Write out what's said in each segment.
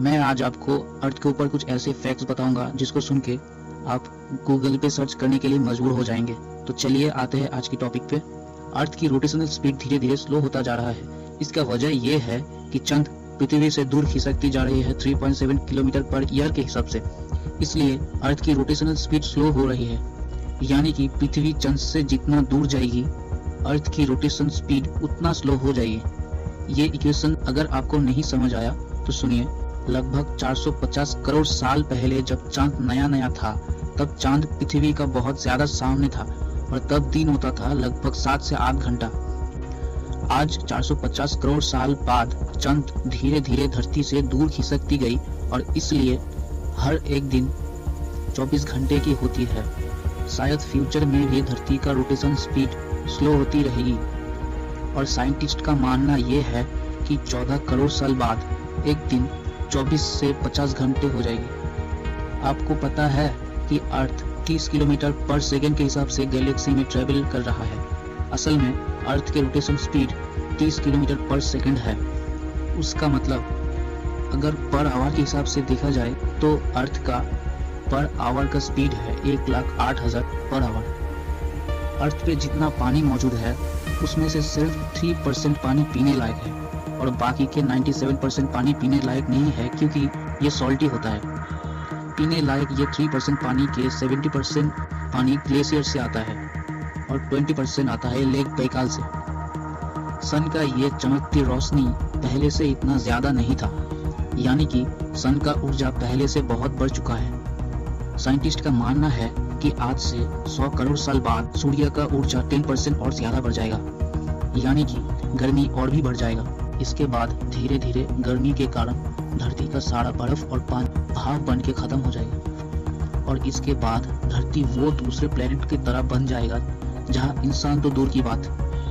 मैं आज आपको अर्थ के ऊपर कुछ ऐसे फैक्ट्स बताऊंगा जिसको सुन के आप गूगल पे सर्च करने के लिए मजबूर हो जाएंगे। तो चलिए आते हैं आज की टॉपिक पे। अर्थ की रोटेशनल स्पीड धीरे धीरे स्लो होता जा रहा है। इसका वजह यह है कि चंद पृथ्वी से दूर खिसकती जा रही है 3.7 किलोमीटर पर ईयर के हिसाब से। इसलिए अर्थ की रोटेशनल स्पीड स्लो हो रही है, यानी कि पृथ्वी चंद से जितना दूर जाएगी अर्थ की रोटेशन स्पीड उतना स्लो हो जाएगी। ये इक्वेशन अगर आपको नहीं समझ आया तो सुनिए। लगभग 450 करोड़ साल पहले जब चांद नया नया था, तब चांद पृथ्वी का बहुत ज्यादा सामने था और तब दिन होता था लगभग 7 से 8 घंटा। आज 450 करोड़ साल बाद चांद धीरे धीरे धरती से दूर खिसकती गई और इसलिए हर एक दिन 24 घंटे की होती है। शायद फ्यूचर में भी धरती का रोटेशन स्पीड स्लो होती रहेगी और साइंटिस्ट का मानना यह है कि 14 करोड़ साल बाद एक दिन 24 से 50 घंटे हो जाएगी। आपको पता है कि अर्थ 30 किलोमीटर पर सेकंड के हिसाब से गैलेक्सी में ट्रेवल कर रहा है। असल में अर्थ के रोटेशन स्पीड 30 किलोमीटर पर सेकंड है। उसका मतलब अगर पर आवर के हिसाब से देखा जाए तो अर्थ का पर आवर का स्पीड है 1,08,000 पर आवर। अर्थ पे जितना पानी मौजूद है उसमें से सिर्फ 3% पानी पीने लायक है और बाकी के 97% पानी पीने लायक नहीं है, क्योंकि ये सॉल्टी होता है। पीने लायक ये 3% पानी के 70% पानी ग्लेशियर से आता है और 20% आता है लेक बैकाल से। सन का ये चमकती रोशनी पहले से इतना ज्यादा नहीं था, यानी कि सन का ऊर्जा पहले से बहुत बढ़ चुका है। साइंटिस्ट का मानना है कि आज से 100 करोड़ साल बाद सूर्य का ऊर्जा 10% और ज्यादा बढ़ जाएगा, यानी कि गर्मी और भी बढ़ जाएगा। इसके बाद धीरे धीरे गर्मी के कारण धरती का सारा बर्फ और पानी भाप बन के खत्म हो जाएगा और इसके बाद धरती वो दूसरे प्लेनेट की तरह बन जाएगा जहां इंसान तो दूर की बात,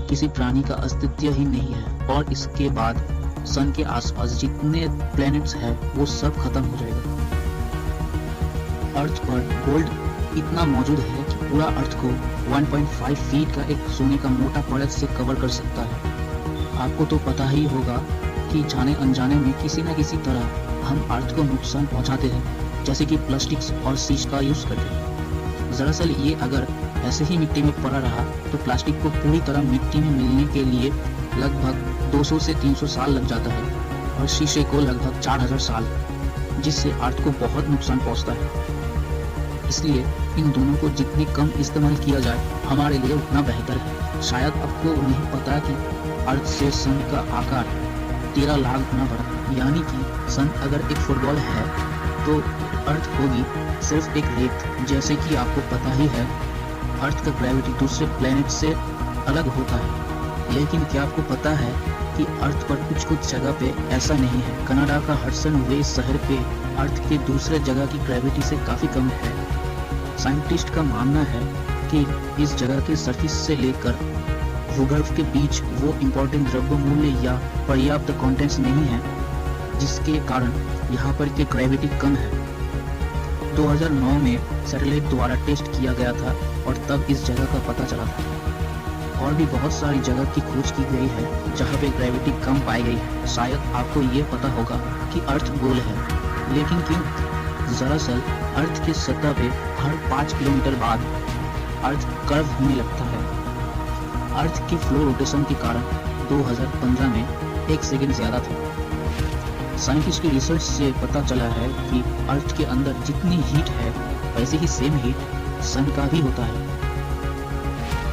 किसी प्राणी का अस्तित्व ही नहीं है। और इसके बाद सन के आसपास जितने प्लेनेट्स हैं वो सब खत्म हो जाएगा। अर्थ पर गोल्ड इतना मौजूद है कि पूरा अर्थ को 1.5 फीट का एक सोने का मोटा परत से कवर कर सकता है। आपको तो पता ही होगा कि जाने अनजाने में किसी न किसी तरह हम अर्थ को नुकसान पहुंचाते हैं, जैसे कि प्लास्टिक्स और सीज का यूज करके। दरअसल ये अगर ऐसे ही मिट्टी में पड़ा रहा तो प्लास्टिक को पूरी तरह मिट्टी में मिलने के लिए लगभग 200 से 300 साल लग जाता है और शीशे को लगभग 4000 साल, जिससे अर्थ को बहुत नुकसान पहुंचता है। इसलिए इन दोनों को जितनी कम इस्तेमाल किया जाए हमारे लिए उतना बेहतर है। शायद आपको नहीं पता कि अर्थ से सन का आकार 13 लाख गुना बड़ा, यानी कि सन अगर एक फुटबॉल है तो अर्थ होगी सिर्फ एक रेत। जैसे कि आपको पता ही है अर्थ का ग्रेविटी दूसरे प्लेनेट से अलग होता है, लेकिन क्या आपको पता है कि अर्थ पर कुछ कुछ जगह पे ऐसा नहीं है। कनाडा का हडसन वे शहर पे अर्थ के दूसरे जगह की ग्रेविटी से काफी कम है। साइंटिस्ट का मानना है कि इस जगह के सरफेस से लेकर भूगर्भ के बीच वो इम्पोर्टेंट द्रव्य मूल्य या पर्याप्त कंटेंट्स नहीं है, जिसके कारण यहाँ पर की ग्रेविटी कम है। 2009 में सैटेलाइट द्वारा टेस्ट किया गया था और तब इस जगह का पता चला था। और भी बहुत सारी जगह की खोज की गई है जहाँ पे ग्रेविटी कम पाई गई है। शायद आपको ये पता होगा कि अर्थ गोल है, लेकिन क्यों? दरअसल अर्थ के सतह पे हर 5 किलोमीटर बाद अर्थ कर्व होने लगता है। अर्थ की फ्लो रोटेशन के कारण 2015 में 1 सेकंड ज्यादा था। साइंटिस्ट की रिसर्च से पता चला है कि अर्थ के अंदर जितनी हीट है वैसे ही सेम हीट सन का भी होता है।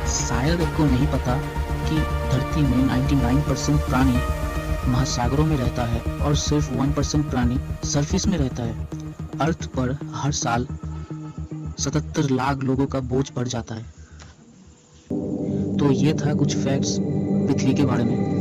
शायद आपको नहीं पता कि धरती में 99% प्राणी महासागरों में रहता है और सिर्फ 1% प्राणी सरफेस में रहता है। अर्थ पर हर साल 77 लाख लोगों का बोझ बढ़ जाता है। तो ये था कुछ फैक्ट्स पृथ्वी के बारे में।